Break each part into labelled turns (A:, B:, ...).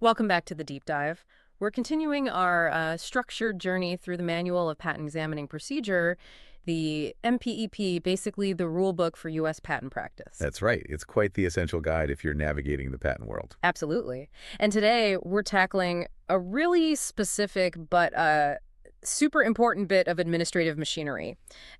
A: Welcome back to the deep dive. We're continuing our structured journey through the Manual of Patent Examining Procedure, the MPEP, basically the rule book for U.S. patent practice.
B: That's right. It's quite the essential guide if you're navigating the patent world.
A: Absolutely. And today we're tackling a really specific but super important bit of administrative machinery.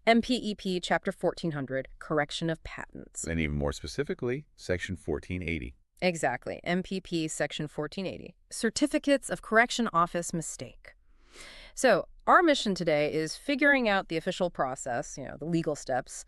A: MPEP Chapter 1400, Correction of Patents.
B: And even more specifically, Section 1480.
A: Exactly. MPP Section 1480. Certificates of Correction Office Mistake. So our mission today is figuring out the official process, the legal steps,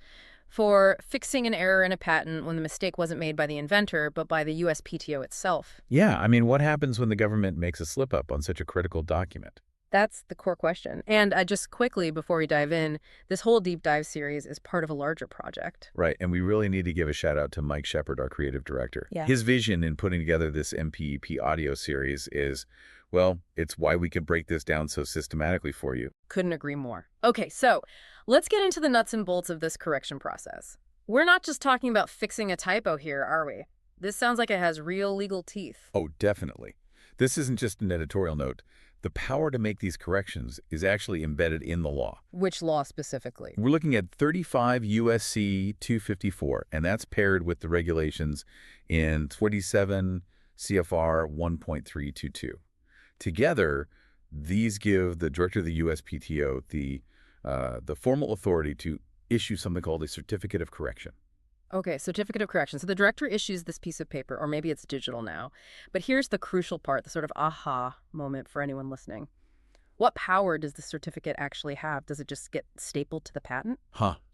A: for fixing an error in a patent when the mistake wasn't made by the inventor, but by the USPTO itself.
B: Yeah, I mean, what happens when the government makes a slip-up on such a critical document?
A: That's the core question. And just quickly, before we dive in, this whole deep dive series is part of a larger project.
B: Right, and we really need to give a shout out to Mike Shepard, our creative director.
A: Yeah.
B: His vision in putting together this MPEP audio series is, well, it's why we could break this down so systematically for you.
A: Couldn't agree more. Okay, so let's get into the nuts and bolts of this correction process. We're not just talking about fixing a typo here, are we? This sounds like it has real legal teeth.
B: Oh, definitely. This isn't just an editorial note. The power to make these corrections is actually embedded in the law.
A: Which law specifically?
B: We're looking at 35 U.S.C. 254, and that's paired with the regulations in 27 CFR 1.322. Together, these give the director of the USPTO the formal authority to issue something called a certificate of correction.
A: Okay, certificate of correction. So the director issues this piece of paper, or maybe it's digital now. But here's the crucial part, the sort of aha moment for anyone listening. What power does the certificate actually have? Does it just get stapled to the patent?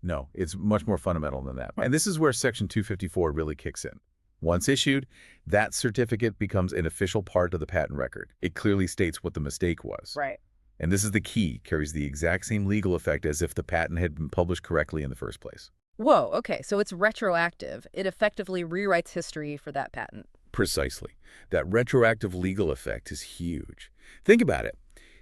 B: No, it's much more fundamental than that. And this is where Section 254 really kicks in. Once issued, that certificate becomes an official part of the patent record. It clearly states what the mistake was.
A: Right.
B: And this is the key, carries the exact same legal effect as if the patent had been published correctly in the first place.
A: Whoa, okay, so it's retroactive. It effectively rewrites history for that patent.
B: Precisely. That retroactive legal effect is huge. Think about it.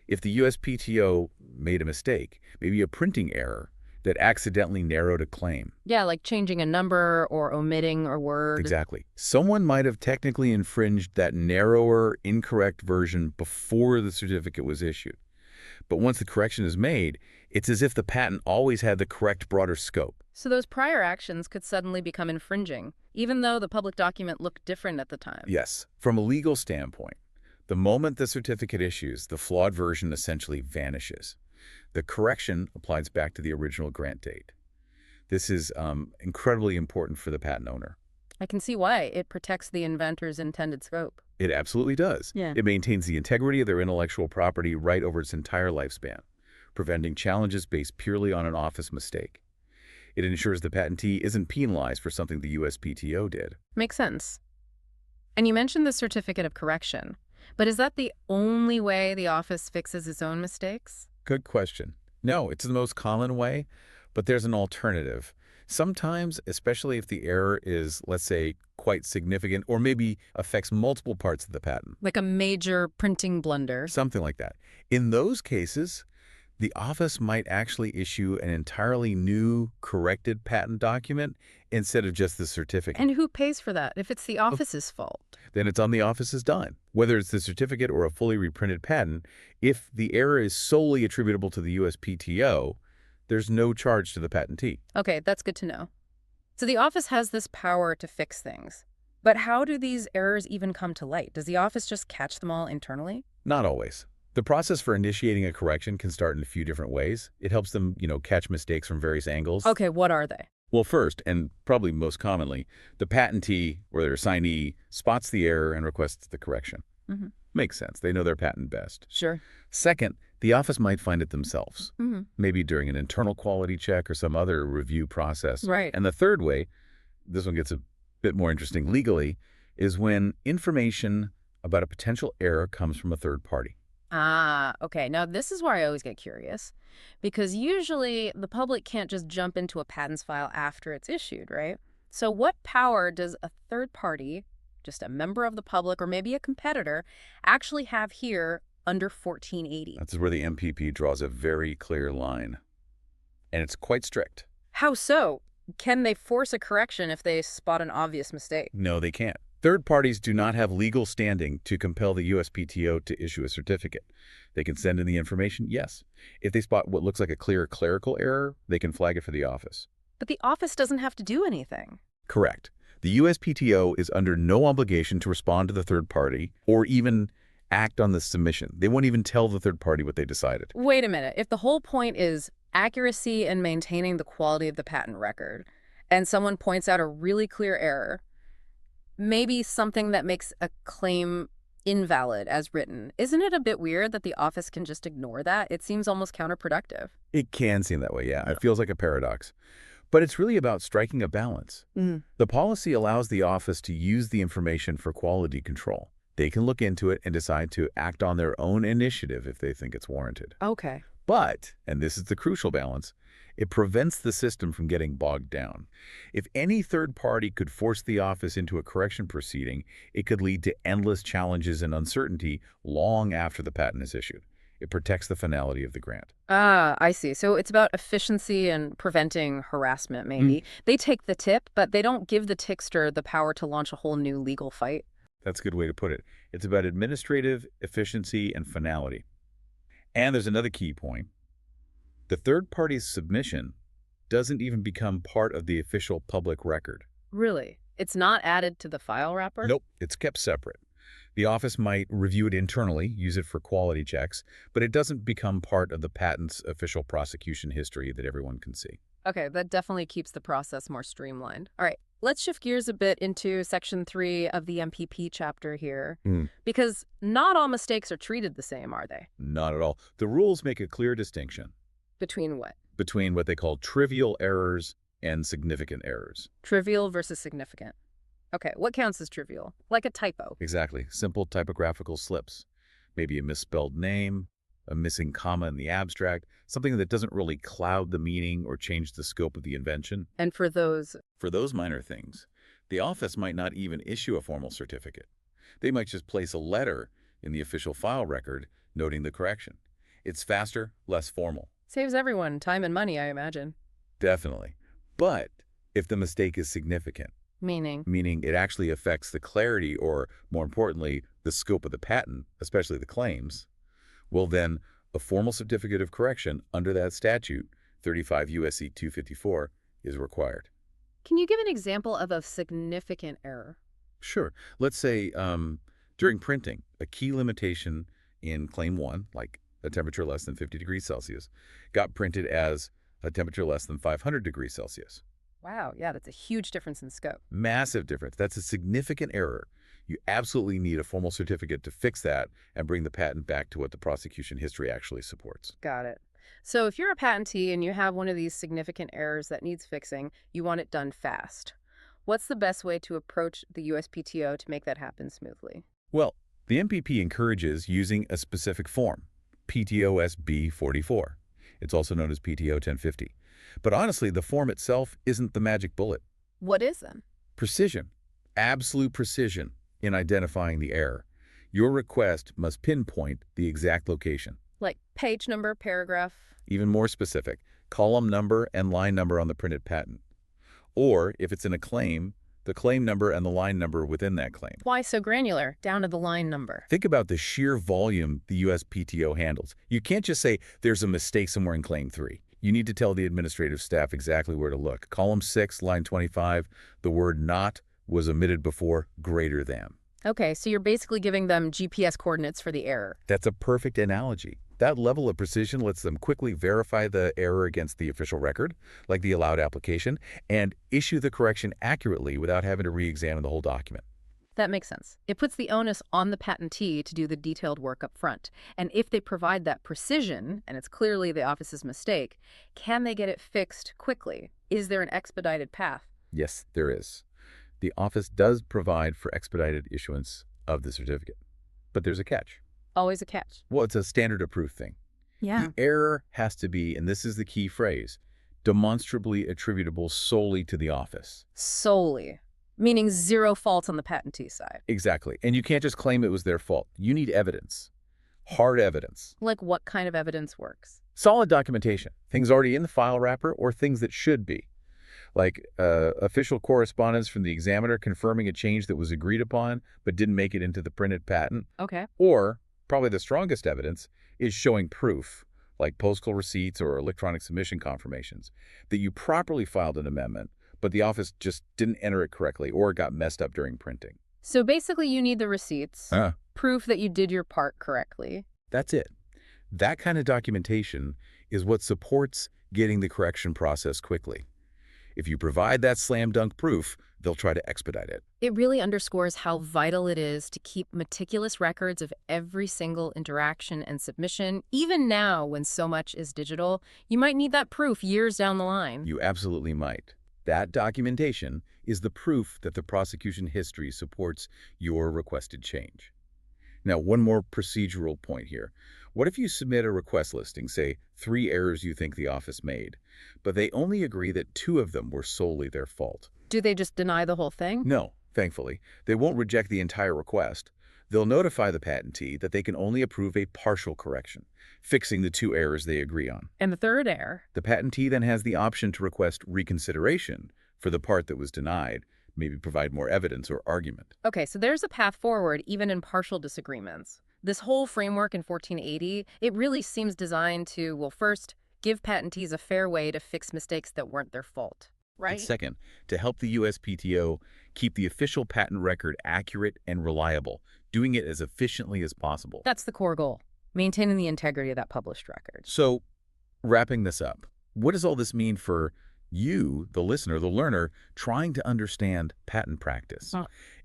B: If the USPTO made a mistake, maybe a printing error, that accidentally narrowed a claim.
A: Yeah, like changing a number or omitting a word.
B: Exactly. Someone might have technically infringed that narrower, incorrect version before the certificate was issued. But once the correction is made, it's as if the patent always had the correct, broader scope.
A: So those prior actions could suddenly become infringing, even though the public document looked different at the time.
B: Yes. From a legal standpoint, the moment the certificate issues, the flawed version essentially vanishes. The correction applies back to the original grant date. This is incredibly important for the patent owner.
A: I can see why. It protects the inventor's intended scope.
B: It absolutely does.
A: Yeah.
B: It maintains the integrity of their intellectual property right over its entire lifespan, preventing challenges based purely on an office mistake. It ensures the patentee isn't penalized for something the USPTO did.
A: Makes sense. And you mentioned the certificate of correction. But is that the only way the office fixes its own mistakes?
B: Good question. No, it's the most common way, but there's an alternative. Sometimes, especially if the error is, let's say, quite significant or maybe affects multiple parts of the patent.
A: Like a major printing blunder.
B: Something like that. In those cases, the office might actually issue an entirely new, corrected patent document instead of just the certificate.
A: And who pays for that if it's the office's fault?
B: Then it's on the office's dime. Whether it's the certificate or a fully reprinted patent, if the error is solely attributable to the USPTO, there's no charge to the patentee.
A: Okay, that's good to know. So the office has this power to fix things. But how do these errors even come to light? Does the office just catch them all internally?
B: Not always. The process for initiating a correction can start in a few different ways. It helps them, catch mistakes from various angles.
A: Okay, what are they?
B: Well, first, and probably most commonly, the patentee or their assignee spots the error and requests the correction.
A: Mm-hmm.
B: Makes sense. They know their patent best.
A: Sure.
B: Second, the office might find it themselves,
A: Mm-hmm.
B: maybe during an internal quality check or some other review process.
A: Right.
B: And the third way, this one gets a bit more interesting legally, is when information about a potential error comes from a third party.
A: Ah, okay. Now, this is where I always get curious, because usually the public can't just jump into a patents file after it's issued, right? So what power does a third party, just a member of the public or maybe a competitor, actually have here under 1480?
B: That's where the MPP draws a very clear line. And it's quite strict.
A: How so? Can they force a correction if they spot an obvious mistake?
B: No, they can't. Third parties do not have legal standing to compel the USPTO to issue a certificate. They can send in the information, yes. If they spot what looks like a clear clerical error, they can flag it for the office.
A: But the office doesn't have to do anything.
B: Correct. The USPTO is under no obligation to respond to the third party or even act on the submission. They won't even tell the third party what they decided.
A: Wait a minute. If the whole point is accuracy and maintaining the quality of the patent record, and someone points out a really clear error, maybe something that makes a claim invalid as written, isn't it a bit weird that the office can just ignore that? It seems almost counterproductive.
B: It can seem that way, yeah. It feels like a paradox. But it's really about striking a balance. The policy allows the office to use the information for quality control. They can look into it and decide to act on their own initiative if they think it's warranted.
A: Okay.
B: But, and this is the crucial balance, it prevents the system from getting bogged down. If any third party could force the office into a correction proceeding, it could lead to endless challenges and uncertainty long after the patent is issued. It protects the finality of the grant.
A: Ah, I see. So it's about efficiency and preventing harassment, maybe. They take the tip, but they don't give the tickster the power to launch a whole new legal fight.
B: That's a good way to put it. It's about administrative efficiency and finality. And there's another key point. The third party's submission doesn't even become part of the official public record.
A: Really? It's not added to the file wrapper?
B: Nope, it's kept separate. The office might review it internally, use it for quality checks, but it doesn't become part of the patent's official prosecution history that everyone can see.
A: Okay, that definitely keeps the process more streamlined. All right, let's shift gears a bit into Section 3 of the MPP chapter here, because not all mistakes are treated the same, are they?
B: Not at all. The rules make a clear distinction.
A: Between what?
B: Between what they call trivial errors and significant errors.
A: Trivial versus significant. Okay, what counts as trivial? Like a typo.
B: Exactly. Simple typographical slips. Maybe a misspelled name, a missing comma in the abstract, something that doesn't really cloud the meaning or change the scope of the invention.
A: And for those
B: minor things, the office might not even issue a formal certificate. They might just place a letter in the official file record noting the correction. It's faster, less formal.
A: Saves everyone time and money, I imagine.
B: Definitely. But if the mistake is significant,
A: Meaning
B: it actually affects the clarity or, more importantly, the scope of the patent, especially the claims, well then, a formal certificate of correction under that statute, 35 U.S.C. 254, is required.
A: Can you give an example of a significant error?
B: Sure. Let's say during printing, a key limitation in Claim 1, like a temperature less than 50 degrees Celsius, got printed as a temperature less than 500 degrees Celsius.
A: Wow, yeah, that's a huge difference in scope.
B: Massive difference. That's a significant error. You absolutely need a formal certificate to fix that and bring the patent back to what the prosecution history actually supports.
A: Got it. So if you're a patentee and you have one of these significant errors that needs fixing, you want it done fast. What's the best way to approach the USPTO to make that happen smoothly?
B: Well, the MPP encourages using a specific form, PTO-SB 44. It's also known as PTO 1050. But honestly, the form itself isn't the magic bullet.
A: What is then?
B: Precision, absolute precision in identifying the error. Your request must pinpoint the exact location.
A: Like page number, paragraph?
B: Even more specific, column number and line number on the printed patent. Or, if it's in a claim, the claim number and the line number within that claim.
A: Why so granular, down to the line number?
B: Think about the sheer volume the USPTO handles. You can't just say there's a mistake somewhere in Claim 3. You need to tell the administrative staff exactly where to look. Column 6, line 25, the word not was omitted before greater than.
A: Okay, so you're basically giving them GPS coordinates for the error.
B: That's a perfect analogy. That level of precision lets them quickly verify the error against the official record, like the allowed application, and issue the correction accurately without having to re-examine the whole document.
A: That makes sense. It puts the onus on the patentee to do the detailed work up front. And if they provide that precision, and it's clearly the office's mistake, can they get it fixed quickly? Is there an expedited path?
B: Yes, there is. The office does provide for expedited issuance of the certificate. But there's a catch.
A: Always a catch.
B: Well, it's a standard of proof thing.
A: Yeah.
B: The error has to be, and this is the key phrase, demonstrably attributable solely to the office.
A: Solely. Meaning zero fault on the patentee side.
B: Exactly. And you can't just claim it was their fault. You need evidence. Hard evidence.
A: Like what kind of evidence works?
B: Solid documentation. Things already in the file wrapper or things that should be. like official correspondence from the examiner confirming a change that was agreed upon but didn't make it into the printed patent.
A: Okay.
B: Or, probably the strongest evidence, is showing proof, like postal receipts or electronic submission confirmations, that you properly filed an amendment, but the office just didn't enter it correctly or it got messed up during printing.
A: So basically you need the receipts,
B: Ah,
A: proof that you did your part correctly.
B: that's it. That kind of documentation is what supports getting the correction process quickly. If you provide that slam dunk proof, they'll try to expedite it.
A: It really underscores how vital it is to keep meticulous records of every single interaction and submission. Even now, when so much is digital, you might need that proof years down the line.
B: You absolutely might. That documentation is the proof that the prosecution history supports your requested change. Now, one more procedural point here. What if you submit a request listing, say 3 errors you think the office made, but they only agree that 2 of them were solely their fault?
A: Do they just deny the whole thing?
B: No, thankfully. They won't reject the entire request. They'll notify the patentee that they can only approve a partial correction, fixing the 2 errors they agree on.
A: And the third error?
B: The patentee then has the option to request reconsideration for the part that was denied, maybe provide more evidence or argument.
A: Okay, so there's a path forward even in partial disagreements. This whole framework in 1480, it really seems designed to, well, first, give patentees a fair way to fix mistakes that weren't their fault, right?
B: And second, to help the USPTO keep the official patent record accurate and reliable, doing it as efficiently as possible.
A: That's the core goal, maintaining the integrity of that published record.
B: So, wrapping this up, what does all this mean for you, the listener, the learner, trying to understand patent practice?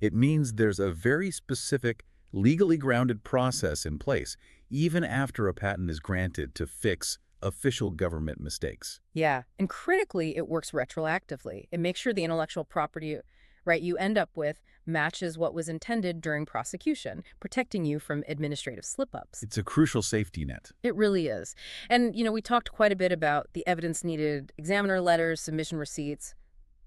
B: It means there's a very specific, legally grounded process in place, even after a patent is granted, to fix official government mistakes.
A: Yeah, and critically, it works retroactively. It makes sure the intellectual property you end up with matches what was intended during prosecution, protecting you from administrative slip-ups.
B: It's a crucial safety net.
A: It really is. And, we talked quite a bit about the evidence needed, examiner letters, submission receipts,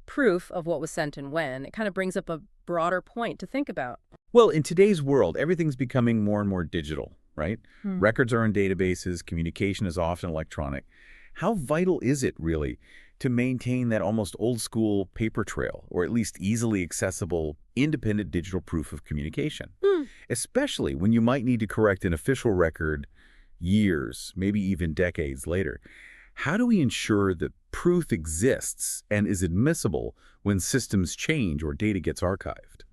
A: proof of what was sent and when. It kind of brings up a broader point to think about.
B: Well, in today's world, everything's becoming more and more digital, right? Records are in databases, communication is often electronic. How vital is it, really, to maintain that almost old-school paper trail, or at least easily accessible, independent digital proof of communication? Especially when you might need to correct an official record years, maybe even decades later. How do we ensure that proof exists and is admissible when systems change or data gets archived?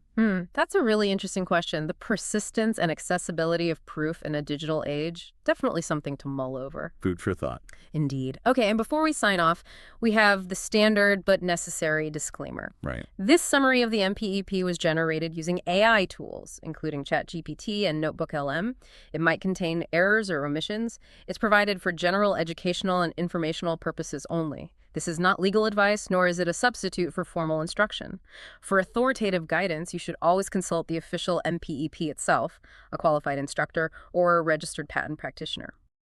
A: That's a really interesting question. The persistence and accessibility of proof in a digital age, definitely something to mull over.
B: Food for thought.
A: Indeed. Okay, and before we sign off, we have the standard but necessary disclaimer.
B: Right.
A: This summary of the MPEP was generated using AI tools, including ChatGPT and NotebookLM. It might contain errors or omissions. It's provided for general educational and informational purposes only. This is not legal advice, nor is it a substitute for formal instruction. For authoritative guidance, you should always consult the official MPEP itself, a qualified instructor, or a registered patent practitioner.